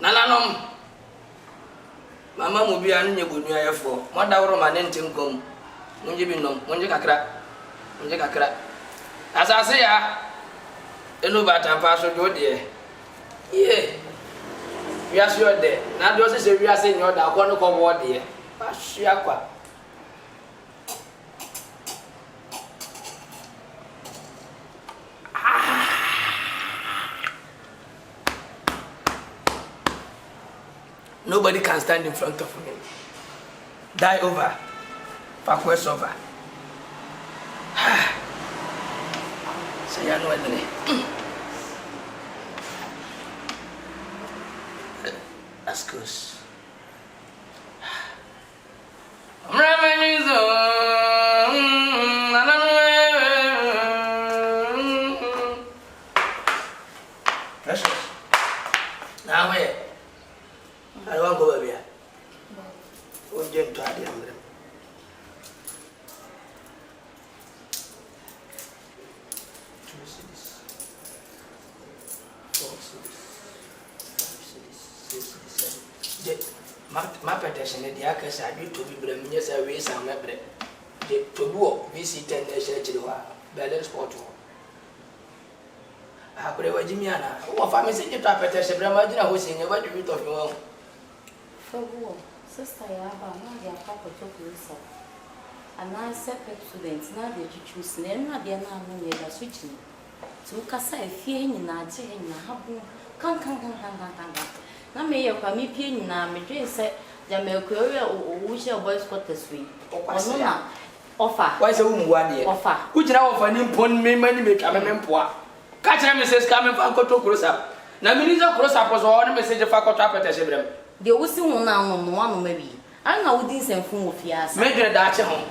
Nananom. Mama mu bia no nyebonu ayefo. Mo da woro ma ne ntimkom. Munje bi nom, munje kakra. Munje kakra. Asase ya. Eno batampa so do de. Ye. Wiase yo de. Na do se wiase nyo da ko no ko wo de. Ba hia kwa. Nobody can stand in front of me. Die over. Backwest over. So you know what? That's good. Precious. Now where? I don't go over here. Won't you try the umbrella? My petition is the Akasa, I to be blaming yes, I raise some memory. To walk, visit 10 days, balance sport. I could have Jimiana. What family said you type petition, Bramagina who's in what you talk about? For war, sister, I have a papa to yourself. And I separate students, now they choose, then not the enemy are switching. To Cassa, fearing in our tea in a habu. Come. Now, may you come in now, me say, the Mercury or wish your boys got this week. Offer. Why so one year? Offer. Which now of an impon me money make a mempoir. Catch him, Mrs. Coming from Coto Cross up. Now, Minister Cross up was all the message of Faculty petition. The Usu now one maybe. I know this and full of years. Maybe a Dutch home.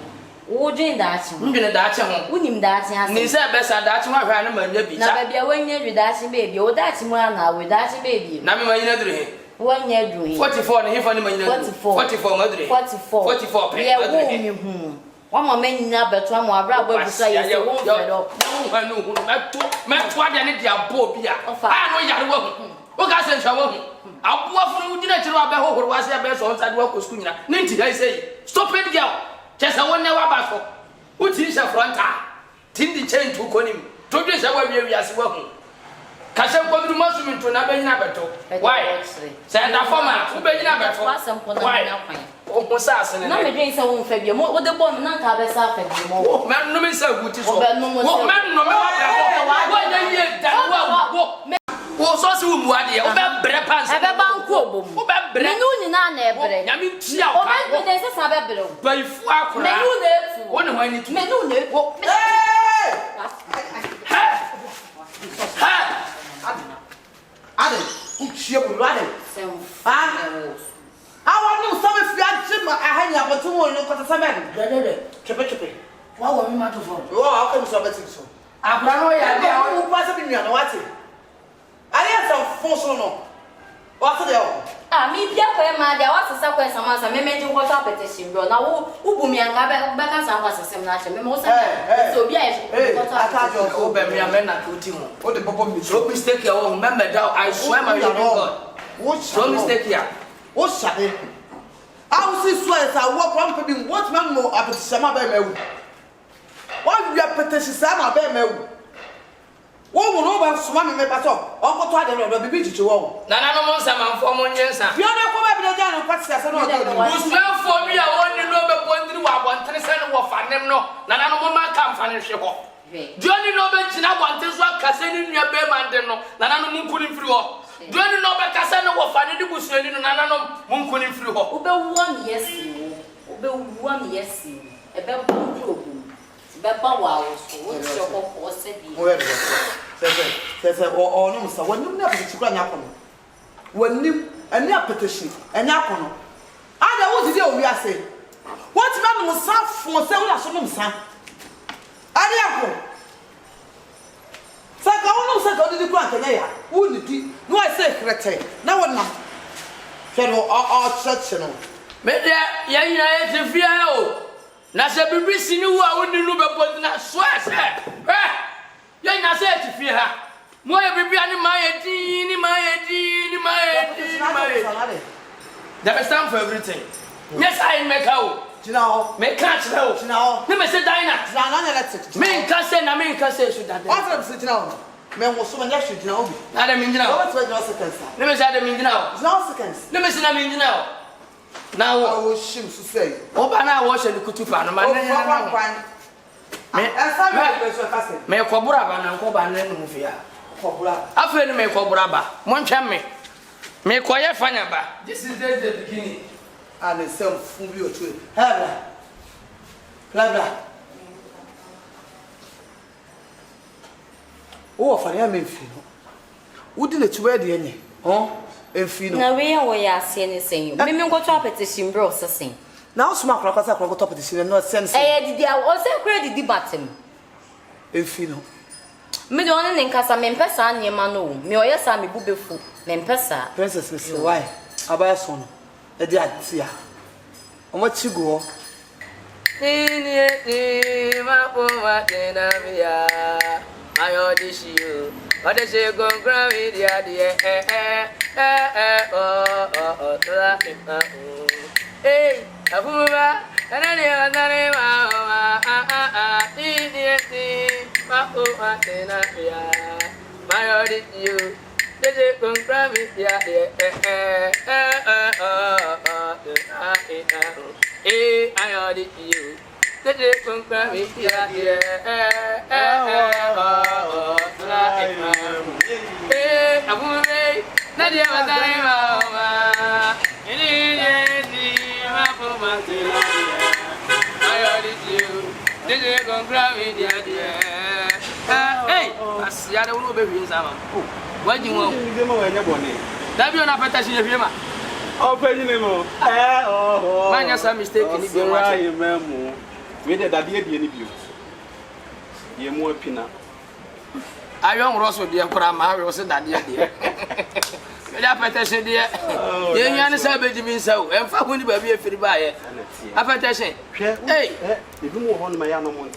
Oh, Jane Dutch, maybe a Dutch home. Wouldn't him Dutch and Nisa best a Dutch one random and maybe. Now, baby, when you're Dutch baby, or Dutch man now with Dutch baby. Now, my dream. 1 year dream. 44 and if only 44 Madrid. 44 pay. Yeah, one more man number, one more rubber beside you. Won't I know Matt, what I need your poor beer. I know you're welcome. What I said, I'll walk from the natural who was their best on that work with Kuna. Ninty, I say, stop it, girl. Just I won't never battle. What is a front? Tindy chain to call him. To this, I will be as welcome. Castle come to Muslim to Nabe. Why? Send a former who be Nabe. Why? Oh, Mosas, no, against a woman, Fabio. What the bomb not have a suffer. Man, no, Miss Wood is man, no matter. Oh, so soon, what dear, about Brepans, about Cobo, about Brenun, I mean, see, there's a sabbat by 4 minutes. One of my men, Adam, she would run. I want some if you had I hang up a 2 look at the seven. Chip. What will you matter for? Oh, how come so? I know who was in your watching. I have some force or no. What's the deal? Ah, me, Pia, there was a subway, some answer, maybe you got up at the symbol. Now, who me and back as I was a seminar, most so yes, I can't go over me, a man at Timo. What the problem is so mistake your own member down. I swear my God. What's so mistake here? What's that? I was this way as I walk around putting what man more up at Sama Bemo. Why you have petition Sama Bemo? What will over swimming me battle? Uncle Tadden will be beat you all. Nana no some for 1 year, sir. You don't come up with a what's that? Who's now for me? I want to know the one who I want to send off and them no. Nana no man come finish your home. Johnny Nobel, I want this one Cassandra in your bed, no. Nana no couldn't through. Johnny Nobel Cassandra was finding the bush and Nana no moon couldn't through. About 1 yes, about 1 yes, about one. Wow, what's your hope said? Oh, no, sir, when you never run up when you and your petition and Apple. I know what we are saying. What man was south for several son? I don't know. Saka said, the grant and air. Wouldn't it? No, I say, correct. No one not. Federal or church, no. Maybe I ain't fear. Nasa BBC knew I wouldn't know about that swear, sir. You're not said to fear her. Moya bibi ani my There is time for everything. Yes, I make out. Make catch now. Let me say Daina. Me can say na me can say should that. What am I now? Men was so many should know. I mean now. What's your seconds? Let me say I mean now. No seconds. Let me say I mean now. Now I will shoot to say. Obana wash the kutupa no man. Me kwabura ba na nkoba na nu fia. Kwabura. Afa ni me kwabura ba. Montwa me koye fanya ba. This is the beginning. And the same fool you to. Blah blah. Oh, for the Memphis. Would the two wear the any? Oh, if you know. Now we are seeing saying, Mimmy got up petition, bro, saying. Now, smack like I got top of the scene and not sense. I did also credit the bottom. If you know. Me don't think as a mempesa and your mano, me or yes, I'm a bubble, mempesa. Princess, Mr. Why? I buy a son. A dear, see ya. And what you go? I audition you. What is it going to grab it? Hey, Abuma, and I my audition you. Did it come from it? Yeah, I audition you. Did it come from it? Yeah, Nadia Madama, I audition you. Did it come from it? Yeah. Hey, I see I don't know baby in Sama. What do you want? That be on a petition of him. Oh, penny no. Oh, man, you're some mistake in the memo. We did that dear NEPHEW. You're more pina. I young Ross with the Kurama, was that dear. That petition, dear. You understand, Benjamin, so, and for when you be a free buyer. A petition. Hey, if you move on my animal,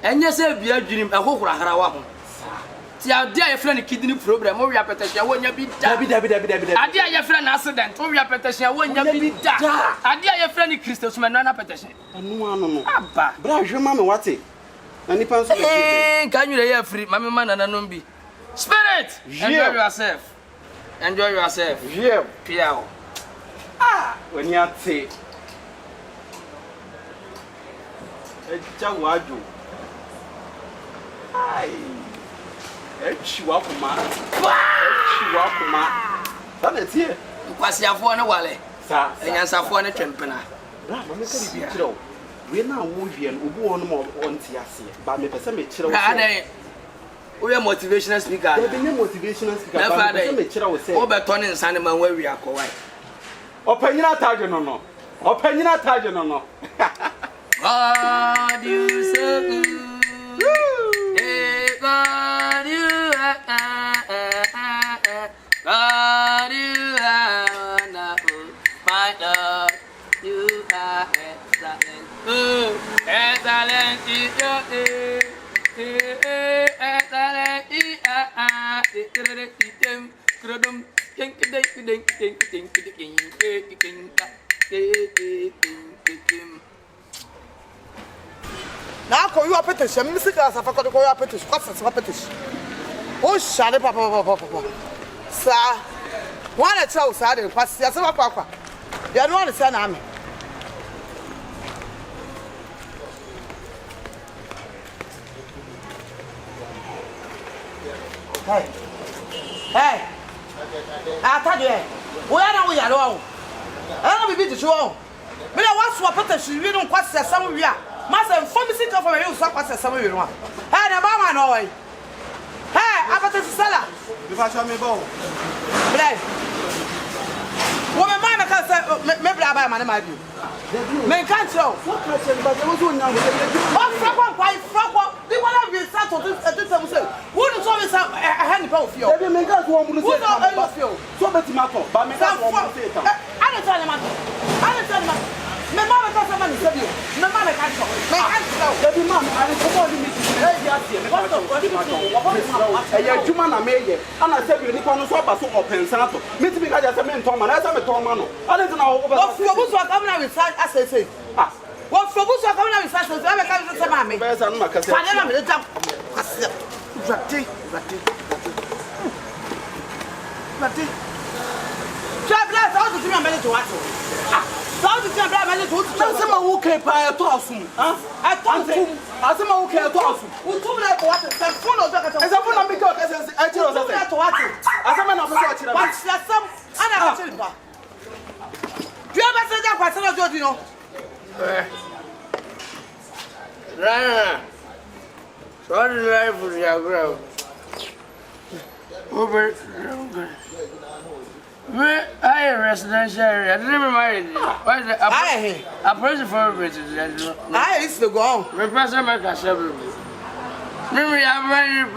and yes, I'll be a dream, a whole Harawa. See, our dear friend, kidney problem, or your petition, when you be Dabby. I dear your friend accident, or your petition, when you be that. I dear your friend, Christos, man, no petition. No, Abba, Brush your mamma, what's it? And if I'm can you hear free, Mamma Man and Anumbi? Spirit, enjoy yourself. Enjoy yourself. Yeah, Piao. Ah, when you say, it's a wadu. Aye. Chihuahua, that is here. What's your phone? Wale, sir, and answer for a trampena. We now move and we go on more on Tiasi, but me person me chiro. We are motivational speaker. There be no motivational speaker. But me chiro will say, Overton and Sandeman where we are going. Open your target no. Open your target no. God, you so good. God, you God, you are wonderful. My Lord, you are excellent. Excellent is your name. Excellent Now, call you a petition, Mr. Glass, I forgot to call you a petition. What's a petition? Oh, shut up, Papa. Sir, one at house, I didn't pass the other papa. You don't want to send army. Hey, ATADWE, where are we alone? I'll be to show. Me na wasu petition, we don't pass some we are. Master, for me, sit up for you, so pass some you want. Hey, the mama, no way. Hey, I got a seller. If I show me bow. Bless. Woman, man, I can't say, maybe I buy my name. Men can't show. What question, but there was one now. Oh, Frog, the one of you start to do say, wouldn't always have a hand of you. Maybe make us one to say, so so better matter, but make us one to say. I don't tell him. Me mama ka sama ni sebi. Me mama ka so. Me ka so. Baby mama, I come on me to say ya tie me ka so. Eh juma na meye. Ana sebi ni kwa no so ba so opensa to. Me ti bi ka ja se me nton ma na se me ton ma no. Ale ti na wo ba. Ofu obu so ka na research asese. Ah. Wo fobu so ka na research asese. Ame ka se ma me. Ba sa no ma ka se. Fa na me le jam. Asia. Rati. Travelers, how to see me manage to watch. How to see me manage to watch. Say ma wo kai pa ya to asum. I told you. Ase ma wo kai to asum. We told me to watch. The phone of the Ese phone na me ka ka se I tell us to watch. Ase ma na so so chira. Watch some ana ka chira. Do you ever say that question or do you know? Rana. Sorry, life for your girl. Over. I residential area. I never married. Why is it? I praise for residential. I used to go on. Represent my castle. Maybe I'm married.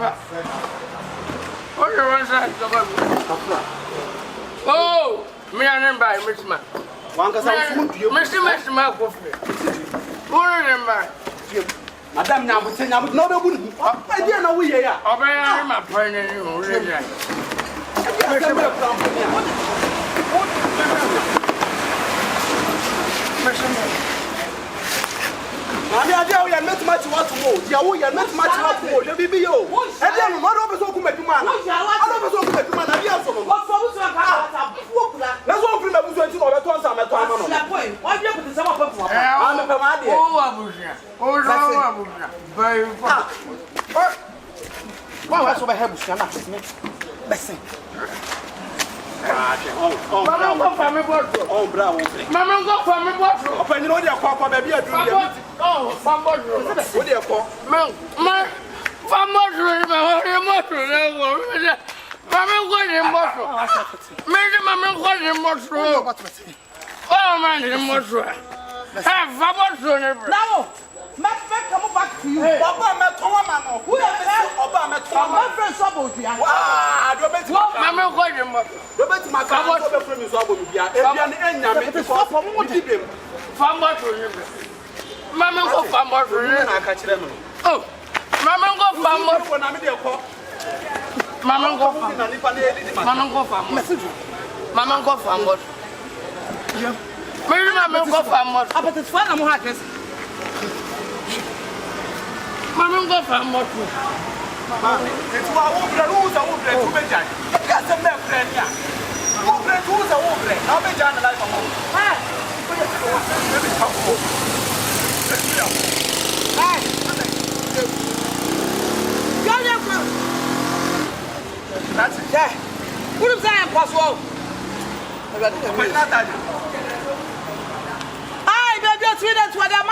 What do you want to say? Oh, me and by Miss Man. One ka sa fu pio. Mr. Mark Coffee. Who remember? Madam na but na no be bu. I dey na we here ya. Obey my partner in religion. Mami ade o ya met match what mo. Dia wo ya met match what mo. Le bibi yo. E dey no do be so ku meduma na. Ado be so ku meduma na dia so mo. What for you to have wo kula. Na so ku me bu so nti no be to nsa me to ama no. Ya boy, what you put some of for? Ah me pe ma de. Oh, abuja. Oh, abuja. Very fast. Why was over here bushana na me? Listen. Mama go for me bottle. Oh, bravo. Mama go for me bottle. Open no dia kwa baby adu dia. Oh, bottle. Wo dia kwa. Ma bottle me Mama go in bottle. Me mama go in bottle. Oh man, in bottle. Have bottle. Now, come back to you. Baba me to ma no. Who is Oba me to ma. my friend Sabo Dia? Ah, do beti. Mama go in bottle. Do beti ma ka so be frame so abomi bia. E bia ne enya me to for mo di bem. Bottle. Mama go bottle. Na ka kire me. Oh. Mama go bottle. Na me de ko. Mama go na nipa na edi ma. Mama go bottle. Mama go bottle. Yeah. Maybe mama go bottle. But it's fun I'm hard. Mama go bottle. It's wa wo bre tu be jan. Ka se me bre ni a. Wo bre tu za wo bre. Na be jan na life mo. Hey. That's it. Yeah. What is that possible? Hi, baby, you're sweet as what am I?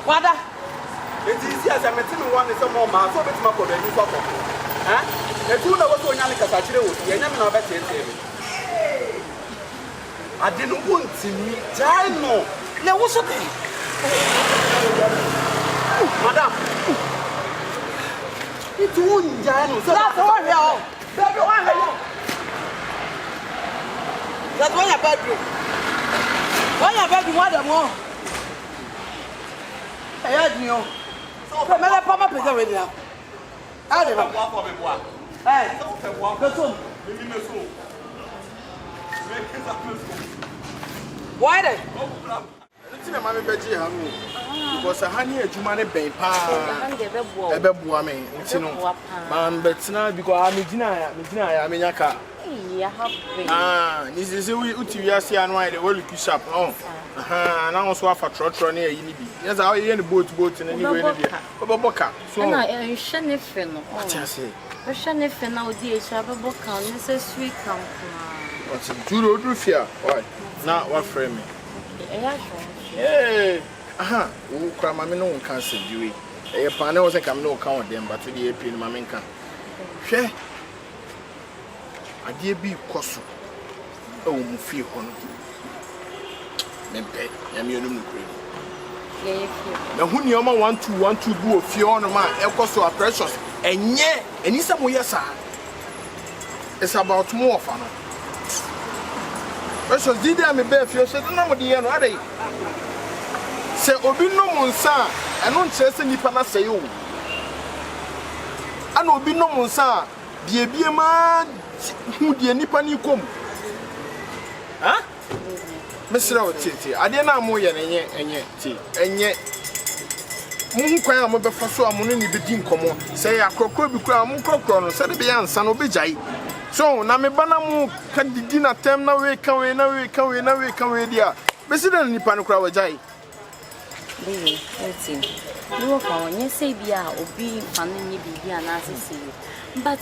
What? It is easy as I met him one is a more man, so it's my brother. Huh? The two of us were young as I chose. You never know about it. I didn't want to meet Dino. Now, what's okay? Madam, it's one Dino. That's all here. Baby, one here. That's why your bedroom. Why your bedroom? What the more? I heard you. So, my papa plays already now. I don't know. Hey, go soon. Why then? Nti ma me beji ha no because ha ne adwuma ne ben pa ebe bua me nti no ma betina because me gina ya me nyaka ya have ni se uti wiase anu ai de we look sharp oh na won so afa trotro ne ayi ni bi yes how ye ne boat ne ni we ne dia oboboka so na enhwe ne fe no atiase enhwe ne fe na odi e sha oboboka ne se sweet camp what's duro odrufia why na what frame me eh aha wo kwa mame no nka asediwe e pa na wo se kam no ka odem but we dey pin mame nka hwe ade bi koso e wo mu fie ho no mempe ya mi onu mukure na hu ni oma 1212 bu ofie ho no ma e koso a precious enye enisa mo yesa it's about more of no so did I me bear feel so no more the are they say obi no monsa and non chese nipa na say o and obi no monsa de bie ma hu de nipa ni kom ha mesra o tete ade na mo ye enye ti enye mu kwan a mo be fa so a mo no ni be di nkomo say akrokro bi kura mo krokro no say de be ansa no be jai so na me bana mu ka didi na tem na we kan we dia be si dan nipa no kura wa jai Baby, let's see. You work on you say be obi fan ni bibia na asese. But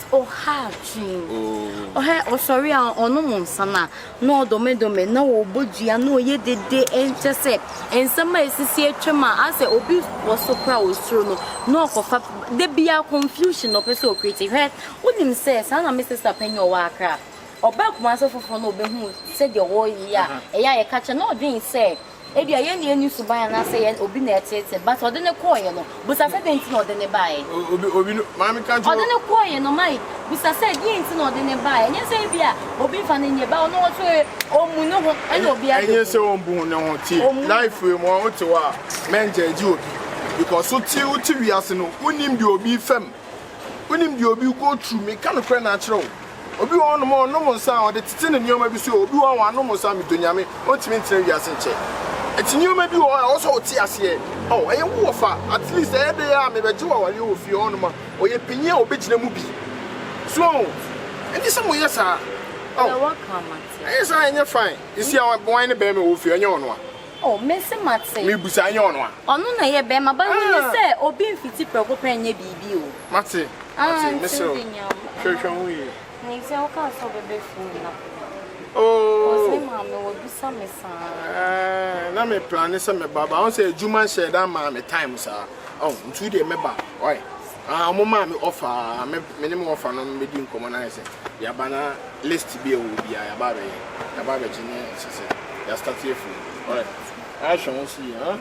sorry ono monsana no dome na wo bodua na oye dede enchese ensama esisi atwema ase obi wo so kra wo suro no okofa de bia confusion no person o create he unim say sana me sister penyo wa akra oba Kumasi fofo no obehu se de wo ya eya ye kache no odwin say ebi aye ni enu suban na say obi na etete but ode ne koye no busa say denti na ode ne bae obi no mami kan ode ne koye no mai busa say denti na ode ne bae nye say bia obi fa ne nye ba ono wo so omu no ho ene obi ade enye say ombu ne ho ti life we mo ho ti wa menja ji obi because so ti wi ase no unim di obi fam unim di obi go through me kan kra na kire obi wo no mo nsa ode tete ne nyoma bi so obi wo wa no mo nsa mi donyame o ti mi ntire wi ase nche etinyo ma bi wo also oti ase oh eye wo fa at least e dey am me beji wo wale wo fi on ma oye pinye obegina mu bi so enti some yes ah oh welcome yes I am fine you see our boy ne be me wo fi onye ono a oh mesi mate me busa anye ono a ono na ye be ma ba ni say obi mfiti preko panye bibi o mate mesi o hwehwe wi ni say o ka so bebe fu na oh say ma me wo bisa me sa na me plan say me baba on say juma share that ma me time sir oh ntu dey me ba oi mo ma me offer me ne me offer no me di nkomo na say ya bana list bi e wo bia ya ba be jine say ya start here for all right I shall see huh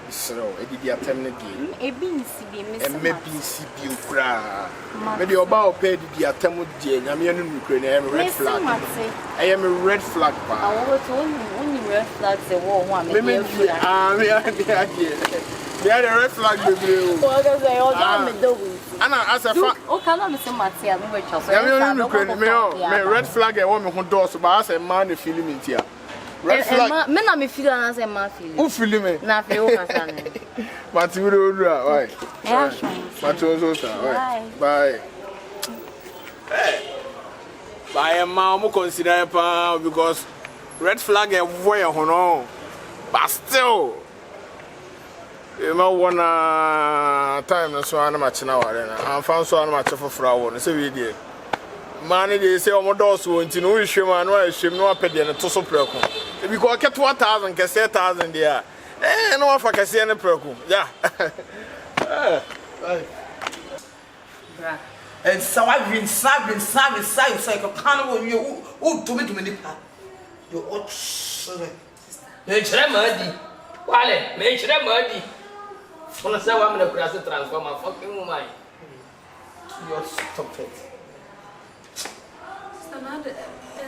so edidi atem ne gi ebi nsi bi me say me bi nsi bi okra me de oba o pe edidi atem die nyame anu nukre na red flag I am a red flag pa I want to only red flag say wo ho am me a red flag baby o ga say o da me do wi ana asafa o ka na me say mate a me we twa so nyame anu nukre me red flag e wo me ho do so ba say man na feeling ntia red flag me na me feel na say ma feel who feel me na fe o ka sa ne mati we do why yeah mati so sir bye by ma mo consider pa because red flag e voye ho no but still e ma wona time no so ana ma china ware na amfa so ana ma chefofra wo no se we die man dey say o mo do so nti no hwe ma no a hwem no apede ne to so preko because ke 2000 ke 7000 dia no afa ke se ne preko yeah bra and so I've been saving so can you to me nipa you ought me chere madi wale me chere madi ona say wa me na kura se transformer fucking woman you stop it Stanade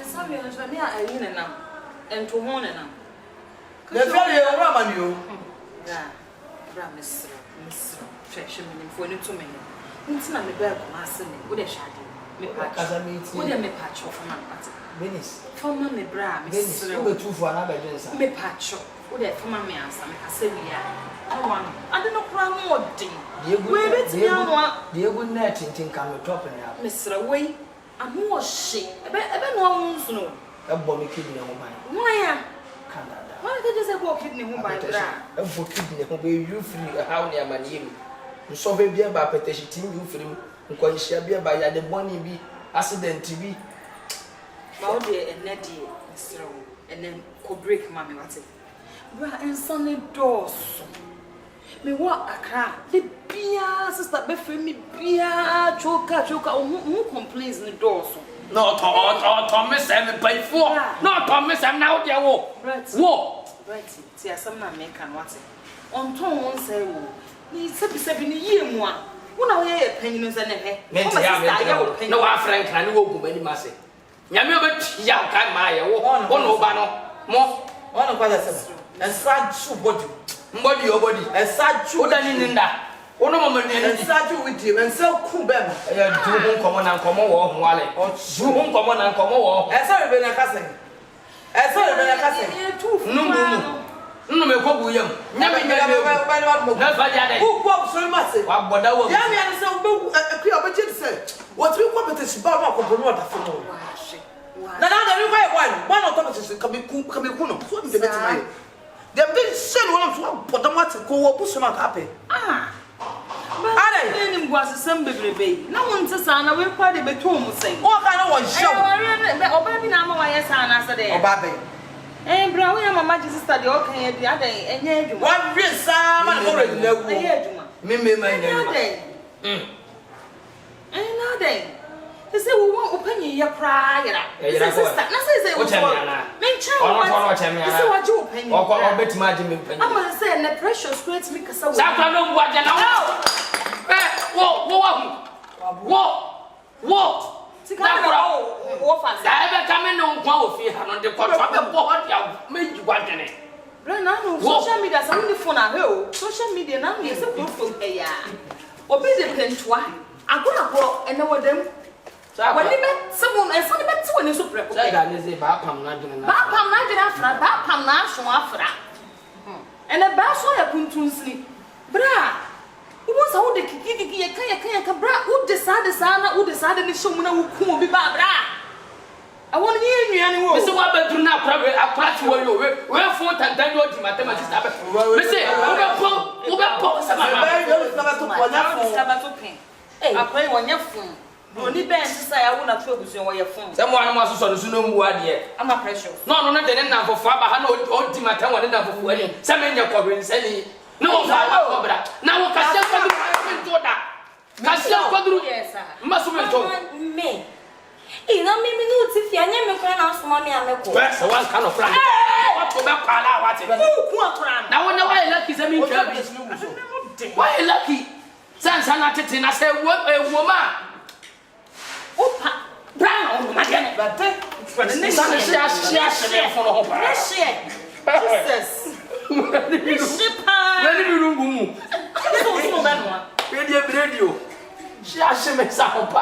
sorry on me ayine na ento ho ne na the very you man you bra misro fresh me fo ni to me nti na me ba Kumasi me wo de hwade me pa wo de me pa cho fo na pati Benis fo ma me bra misro wo betu fo na ba jensa me pa cho wo de fo ma me ansa me kase wi ya no one ade no kura mo odi we beti anwa de egu na tintin kan top na misro we anu wo hye ebe no nsu no ebo me kidney ho ban why Canada why did you say go kidney ho ban bra ebo kidney ho be you free how ni amani so be bia ba petition team you free nko hia bia ba ya de boni bi accident bi ma o de enedi misro enen ko break mama wate bra ensane doors me wa akra de bia sister be free me bia choka who complains in the doors no to me say me pay for no to me say now there wo right see asam na me kan wate on ton won say wo ni sebi ni yie mu a wo na wo ye panyin nse ne he no wa frank na ni wo gumani ma say nyame obet ya kan ma ye wo no ba no mo One kwa sɛ and saju body mbodi obodi and saju odani ninda ono mama ni and saju with you and so cool bem ya du ho nkomo na nkomo wo ho wale du ho nkomo na nkomo wo and so be na kase and so be na kase nnu me ko bu yam nyame nyame na fa ja dai who go so massive wa boda wo ya me an so be akua obeje say what we competition ba ma ko bonu ata fo no na we buy one competition can be cool no so be better my dem dey send one so boda ma ko wo bu so ma ka pe Ada ni ngwa sesem bebrebe na won tsesa na we kwa de beto mu sen o ka na won show oba bi na ma wa yesa na ase de oba be bra we mama ji sister de o kan ye bi ada enye adwuma one real sama na go ready na wu enye adwuma me ma nya na de ese wo won opanyi ye kra yera sister na say wo men cha wo ese wa ji opanyi o betima ji me panyi ama say na precious create me kasa wo sa kwa no bua je na wo wo fa da ebe ka me no nkwa ofi ha no de kotwa be bo ho dia meji gwadene bra na no social media sa ni phone ahe o social media na no se profile e ya obi de pentwa agora ene wodam wani be semun e so ni be ti woni so preko sa ga ne se ba pam na dwene afra ba pam na aso afra ene ba so ya kuntunsini bra wo sa wo de kiki ye kan bra wo de sa na ni show mu na wo ku obi ba bra awon ni enua ni wo me se wa ba duru na akra ti wo yo we fo tantan yo di mathematics ta ba me se wo be po sa mama ba to pen akwai wonya fun oni ben sisa ya wo na to ebusun wo ye fun se mo anu ma so no suno mu ade ama precious no de ne na fofo aba ha na o di matan wo ne na fofo ade se me nya kwabensani na wo fa ba ko bra na wo ka se kwadu to da ka se kwadu mmaso me to me ina mimi no ti fi anya me kra na so ma me ameko se wan kan of plan what to be kwala what ku akra na wo na why lucky se me twa bi why lucky sansa na tete na se wo ma opa brown on ma gene but ne share for no hopa Jesus Ready to room. so ba no Radio. Share me sa hopa.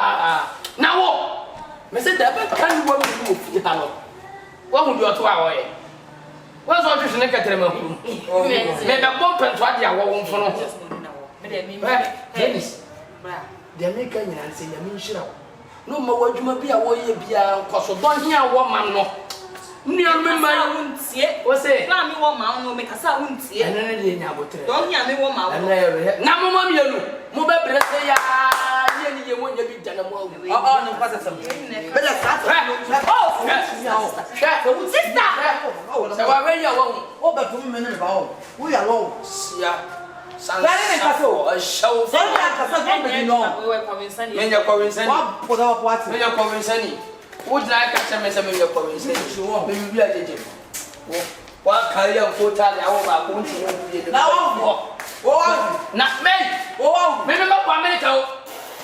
Now me say da ba kan wo mu fi ha no. Wo mu do to a wo ye. Wo so twa ne ketere ma hu. Me da bomb pento ade a wo mfo no. me de mi Dennis. bra De me kan nyina se nyame nhira wo. No ma wadwuma bi a wo ye bia nkoso don hia wo ma no. Nua me ma wuntie wo say na mi wo ma no me kasa wuntie ene ne de nya botre. don hia me wo ma wo Na mo ma mienu mo be bre se ya ye ni ye mo nya bi dana mo awu. no kwasa sam be la sa sister Se wa we ya wo o ba tu me ne ba o wo ya lo sia san Dani me kaso o show so ya kasa go be no we convincing me nya convincing wa po da wa me nya convincing wo dina ka che me se me nya convincing me bi a jeje wo wa ka ya ko ta ya wo ba ko nti wo bi de na wa na me ba ko America o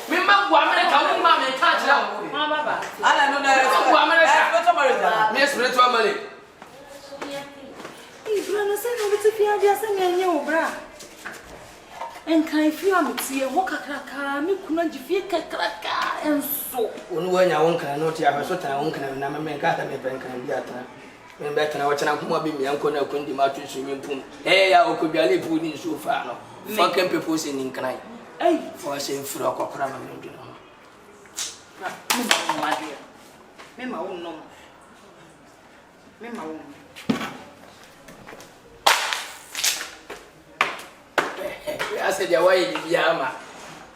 me ba ko America wo ma me ka chira wo ma baba ala no na ko America to marriage me spiritual marriage bra na se no biti fia dia se me nya wo bra en kan fia mutie ho kakraka me kuna gifie kakraka enso onu wanya won kana no ti afa so tan won kana na me ka ta me ben kana bi ata me be kana wachana kuma bi mi anko na kundi ma tu su mi pum ya okubiale pu ni su fa no fucking people say nin kana for say fura kokora ma me ndino me ma wo no I said ya why di yama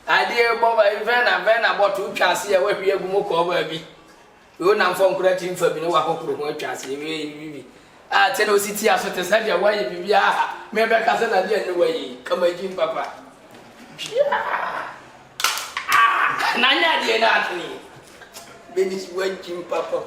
ade boba vena bot utwase ya wahwe agumo ko ba bi wo na mfo nkura ti mfa bi ne wa kokoro ko atwase bi a te no siti aso te sadia why bi a me be ka se na dia ne why kama jin papa na nya die na atni be ni jin papa